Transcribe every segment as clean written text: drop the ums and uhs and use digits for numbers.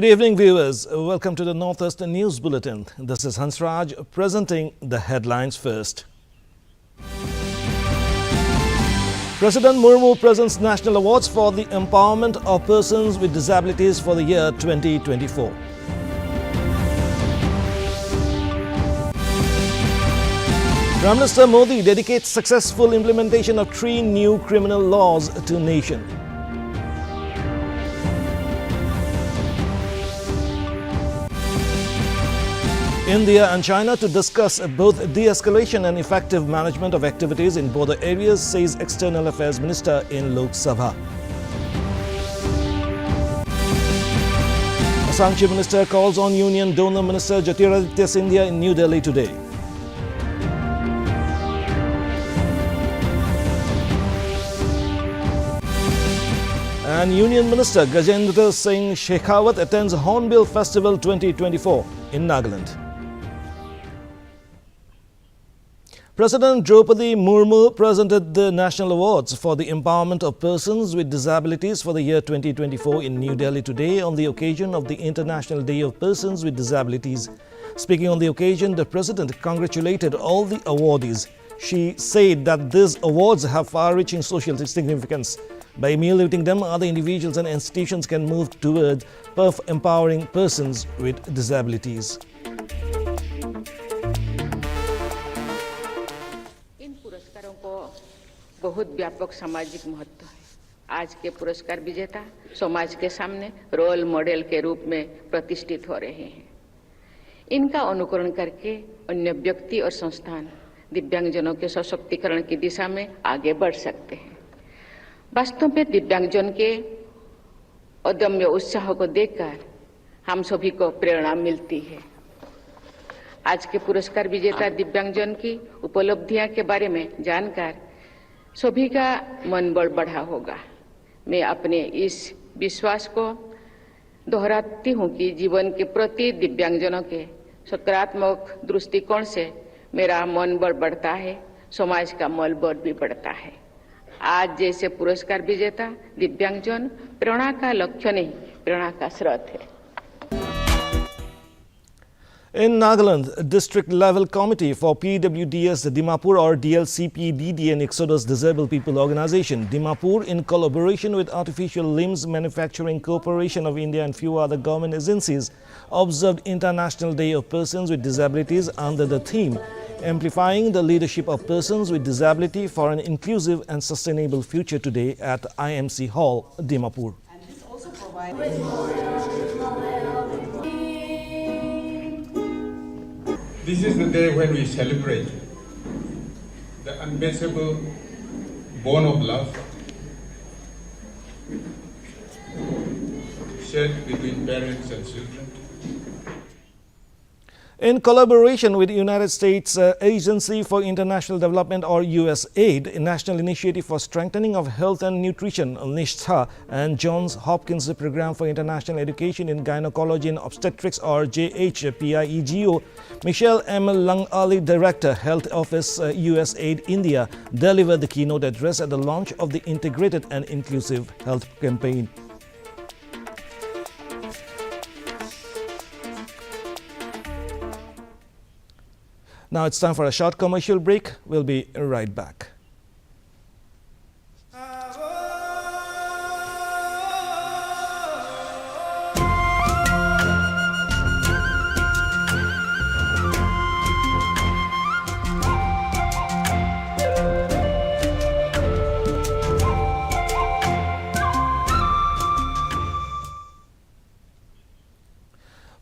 Good evening, viewers. Welcome to the Northeastern News Bulletin. This is Hansraj presenting the headlines first. President Murmu presents national awards for the empowerment of persons with disabilities for the year 2024. Prime Minister Modi dedicates successful implementation of 3 new criminal laws to nation. India and China to discuss both de-escalation and effective management of activities in border areas, says External Affairs Minister in Lok Sabha. Assam Chief Minister calls on Union Donor Minister Jyotiraditya Scindia in New Delhi today. And Union Minister Gajendra Singh Shekhawat attends Hornbill Festival 2024 in Nagaland. President Draupadi Murmu presented the national awards for the empowerment of persons with disabilities for the year 2024 in New Delhi today on the occasion of the International Day of Persons with Disabilities. Speaking on the occasion, the President congratulated all the awardees. She said that these awards have far-reaching social significance. By emulating them, other individuals and institutions can move toward empowering persons with disabilities. इन पुरस्कारों को बहुत व्यापक सामाजिक महत्व है। आज के पुरस्कार विजेता समाज के सामने रोल मॉडल के रूप में प्रतिष्ठित हो रहे हैं। इनका अनुकरण करके अन्य व्यक्ति और संस्थान दिव्यांगजनों के सशक्तिकरण की दिशा में आगे बढ़ सकते हैं। वास्तव में दिव्यांगजन के अदम्य उत्साह को देखकर हम सभी को प्रेरणा मिलती है। आज के पुरस्कार विजेता दिव्यांगजन की उपलब्धियां के बारे में जानकर सभी का मनोबल बढ़ा होगा। मैं अपने इस विश्वास को दोहराती हूं कि जीवन के प्रति दिव्यांगजनों के सकारात्मक दृष्टिकोण से मेरा मनोबल बढ़ता है, समाज का मनोबल भी बढ़ता है। आज जैसे पुरस्कार विजेता दिव्यांगजन प्रेरणा का लक्ष्य नहीं, प्रेरणा का स्रोत है। In Nagaland, District Level Committee for PwDs Dimapur or DLCPDD and Exodus Disabled People Organization, Dimapur, in collaboration with Artificial Limbs Manufacturing Corporation of India and few other government agencies, observed International Day of Persons with Disabilities under the theme Amplifying the Leadership of Persons with Disability for an Inclusive and Sustainable Future today at IMC Hall, Dimapur. And this also provides This is the day when we celebrate the unmeasurable bond of love shared between parents and children. In collaboration with the United States Agency for International Development or USAID, a national initiative for strengthening of health and nutrition, NISHTHA, and Johns Hopkins Program for International Education in Gynecology and Obstetrics or JHPIEGO, Michelle M. Langali, Director, Health Office, USAID India, delivered the keynote address at the launch of the Integrated and Inclusive Health Campaign. Now it's time for a short commercial break. We'll be right back.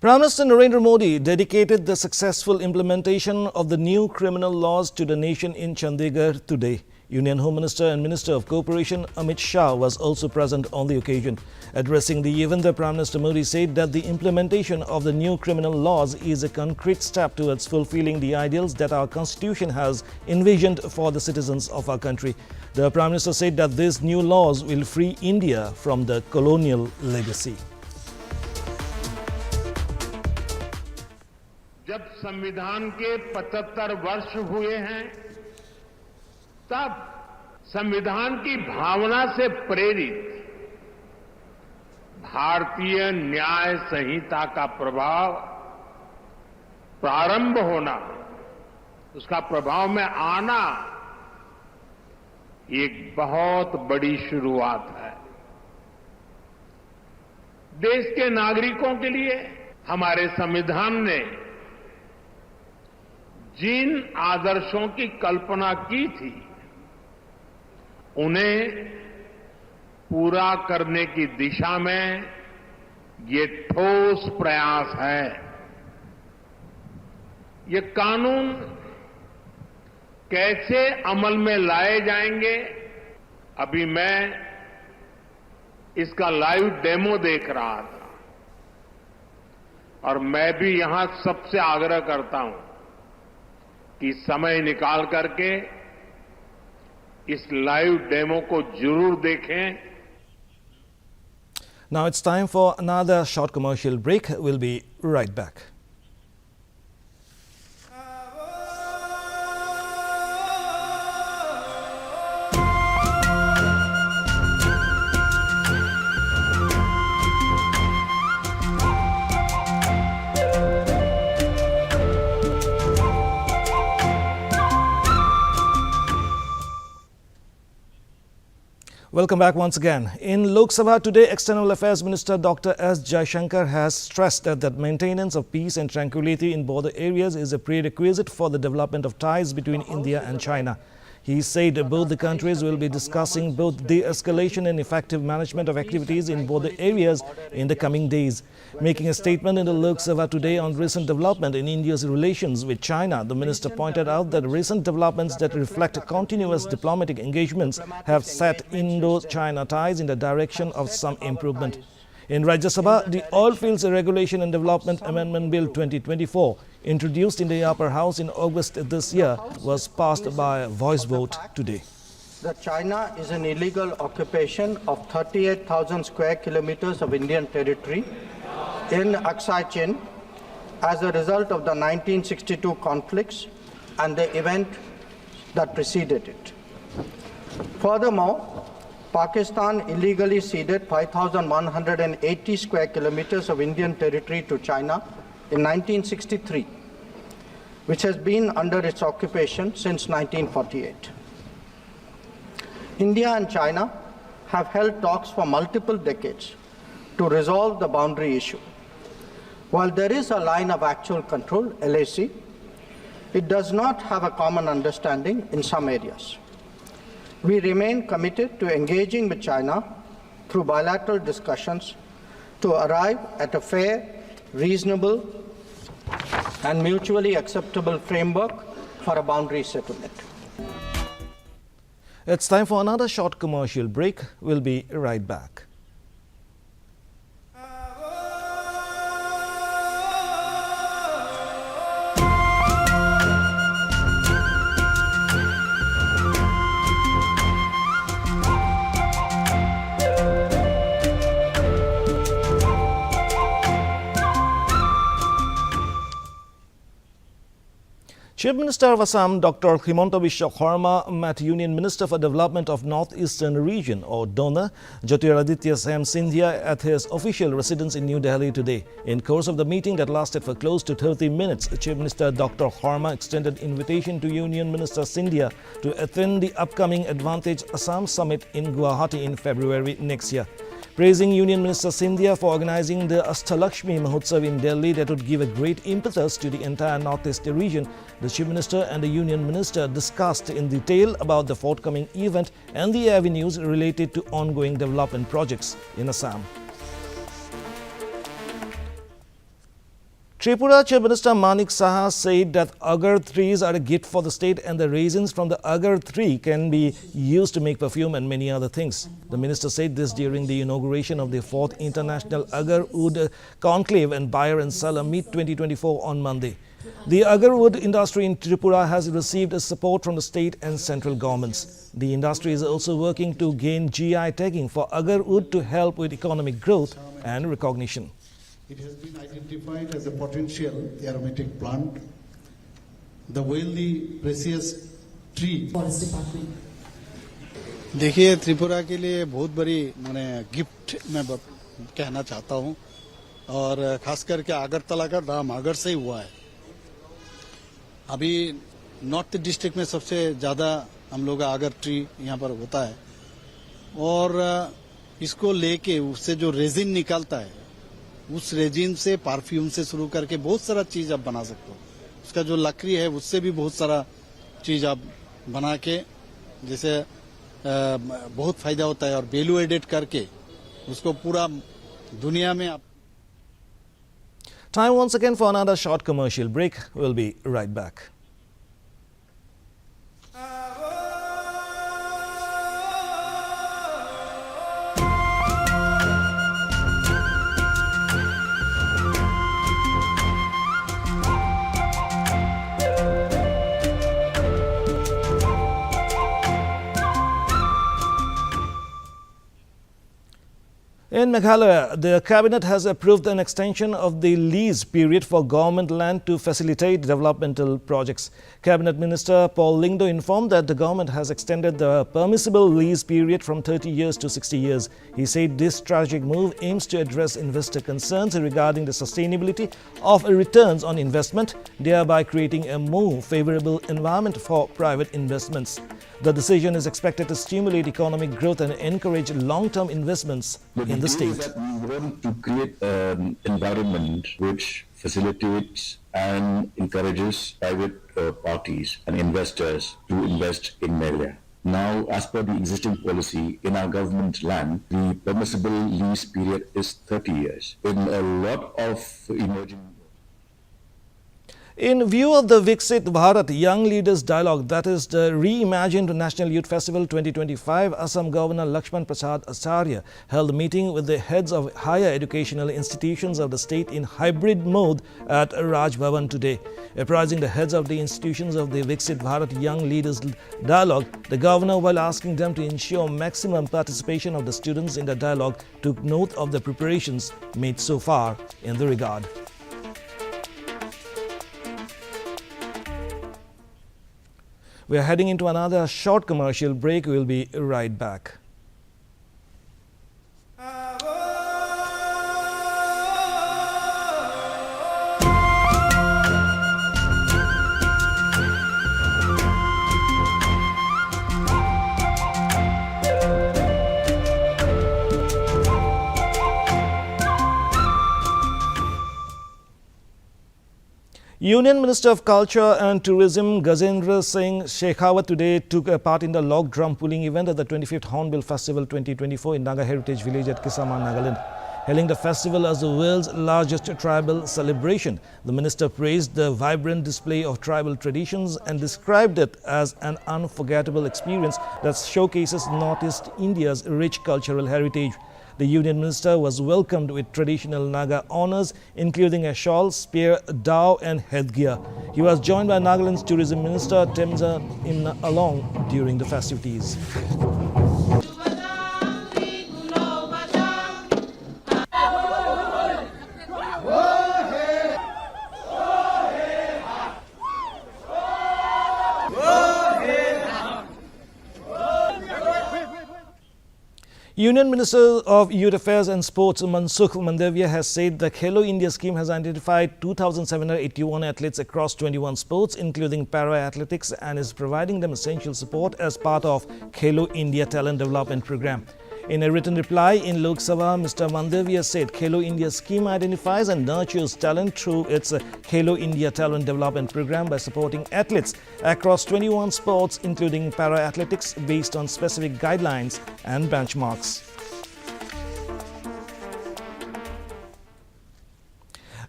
Prime Minister Narendra Modi dedicated the successful implementation of the new criminal laws to the nation in Chandigarh today. Union Home Minister and Minister of Cooperation Amit Shah was also present on the occasion. Addressing the event, the Prime Minister Modi said that the implementation of the new criminal laws is a concrete step towards fulfilling the ideals that our Constitution has envisioned for the citizens of our country. The Prime Minister said that these new laws will free India from the colonial legacy. जब संविधान के 75 वर्ष हुए हैं, तब संविधान की भावना से प्रेरित भारतीय न्याय संहिता का प्रभाव प्रारंभ होना, उसका प्रभाव में आना एक बहुत बड़ी शुरुआत है। देश के नागरिकों के लिए हमारे संविधान ने जिन आदर्शों की कल्पना की थी, उन्हें पूरा करने की दिशा में ये ठोस प्रयास है। ये कानून कैसे अमल में लाए जाएंगे, अभी मैं इसका लाइव डेमो देख रहा था और मैं भी यहां सबसे आग्रह करता हूं कि समय निकाल करके इस लाइव डेमो को जरूर देखें। Now it's time for another short commercial break. We'll be right back. Welcome back once again. In Lok Sabha today, External Affairs Minister Dr. S. Jaishankar has stressed that maintenance of peace and tranquility in border areas is a prerequisite for the development of ties between India and China. He said both the countries will be discussing both de-escalation and effective management of activities in border areas in the coming days. Making a statement in the Lok Sabha today on recent development in India's relations with China, the minister pointed out that recent developments that reflect continuous diplomatic engagements have set Indo-China ties in the direction of some improvement. In Rajya Sabha, the Oilfields Regulation and Development Amendment Bill 2024, introduced in the upper house in August this year, was passed by a voice vote today. That China is an illegal occupation of 38,000 square kilometers of Indian territory in Aksai Chin as a result of the 1962 conflicts and the event that preceded it. Furthermore, Pakistan illegally ceded 5,180 square kilometers of Indian territory to China in 1963, which has been under its occupation since 1948. India and China have held talks for multiple decades to resolve the boundary issue. While there is a line of actual control, LAC, it does not have a common understanding in some areas. We remain committed to engaging with China through bilateral discussions to arrive at a fair, reasonable, and mutually acceptable framework for a boundary settlement. It's time for another short commercial break. We'll be right back. Chief Minister of Assam, Dr. Himanta Biswa Sarma, met Union Minister for Development of North-Eastern Region, or DONA, Jyotiraditya Scindia, at his official residence in New Delhi today. In course of the meeting that lasted for close to 30 minutes, Chief Minister Dr. Sarma extended invitation to Union Minister Scindia to attend the upcoming Advantage Assam Summit in Guwahati in February next year. Praising Union Minister Scindia for organizing the Ashtalakshmi Mahotsav in Delhi that would give a great impetus to the entire North-East region, the Chief Minister and the Union Minister discussed in detail about the forthcoming event and the avenues related to ongoing development projects in Assam. Tripura Chief Minister Manik Saha said that agar trees are a gift for the state and the raisins from the agar tree can be used to make perfume and many other things. The minister said this during the inauguration of the 4th International Agar Wood Conclave and Buyer and Seller Meet 2024 on Monday. The agar wood industry in Tripura has received support from the state and central governments. The industry is also working to gain GI tagging for agar wood to help with economic growth and recognition. It has been identified as a potential aromatic plant, the wealthy precious tree. Forest Department. देखिए त्रिपुरा के लिए बहुत बड़ी माने gift मैं कहना चाहता हूं और खास करके अगरतला का नाम अगर से ही हुआ है। अभी नॉर्थ डिस्ट्रिक्ट में सबसे ज्यादा हम लोग का आगर ट्री यहाँ पर होता है और इसको लेके उससे जो रेजिन निकलता है उस रेजिन से परफ्यूम से शुरू करके बहुत सारा चीज आप बना सकते हो। उसका जो लकड़ी है उससे भी बहुत सारा चीज आप बना के जैसे बहुत फायदा होता है और वैल्यू एडेड करके उसको पूरा दुनिया में आप। Time once again for another short commercial break. We'll be right back. In Meghalaya, the Cabinet has approved an extension of the lease period for government land to facilitate developmental projects. Cabinet Minister Paul Lyngdoh informed that the government has extended the permissible lease period from 30 years to 60 years. He said this strategic move aims to address investor concerns regarding the sustainability of returns on investment, thereby creating a more favorable environment for private investments. The decision is expected to stimulate economic growth and encourage long-term investments in the state. That we want to create an environment which facilitates and encourages private parties and investors to invest in Meghalaya. Now, as per the existing policy in our government land, the permissible lease period is 30 years. In a lot of emerging. In view of the Viksit Bharat Young Leaders Dialogue, that is the reimagined National Youth Festival 2025, Assam Governor Lakshman Prasad Acharya held a meeting with the heads of higher educational institutions of the state in hybrid mode at Raj Bhavan today. Apprising the heads of the institutions of the Viksit Bharat Young Leaders Dialogue, the governor, while asking them to ensure maximum participation of the students in the dialogue, took note of the preparations made so far in the regard. We are heading into another short commercial break. We'll be right back. Union Minister of Culture and Tourism Gajendra Singh Shekhawat today took part in the log drum pulling event at the 25th Hornbill Festival 2024 in Naga Heritage Village at Kisama, Nagaland. Hailing the festival as the world's largest tribal celebration, the minister praised the vibrant display of tribal traditions and described it as an unforgettable experience that showcases Northeast India's rich cultural heritage. The Union Minister was welcomed with traditional Naga honours, including a shawl, spear, dao and headgear. He was joined by Nagaland's Tourism Minister Temza Imna Along during the festivities. Union Minister of Youth Affairs and Sports Mansukh Mandavia has said the Khelo India scheme has identified 2,781 athletes across 21 sports, including para-athletics, and is providing them essential support as part of Khelo India Talent Development Program. In a written reply in Lok Sabha, Mr. Mandavia said Khelo India scheme identifies and nurtures talent through its Khelo India Talent Development Program by supporting athletes across 21 sports, including para-athletics, based on specific guidelines and benchmarks.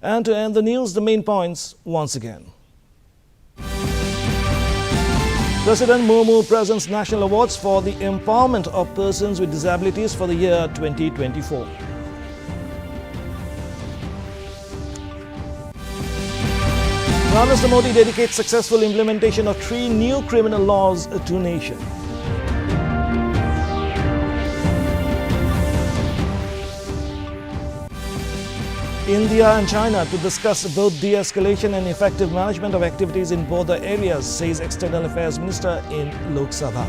And to end the news, the main points once again. President Murmu presents National Awards for the Empowerment of Persons with Disabilities for the year 2024. Prime Minister Modi dedicates successful implementation of 3 new criminal laws to nation. India and China to discuss both de-escalation and effective management of activities in border areas, says External Affairs Minister in Lok Sabha.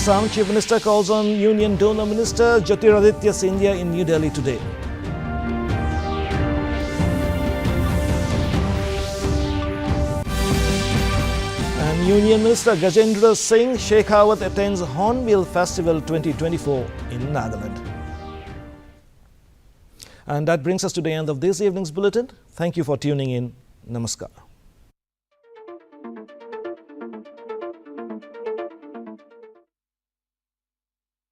Assam Chief Minister calls on Union Donor Minister Jyotiraditya Scindia in New Delhi today. And Union Minister Gajendra Singh Shekhawat attends Hornbill Festival 2024 in Nagaland. And that brings us to the end of this evening's bulletin. Thank you for tuning in. Namaskar.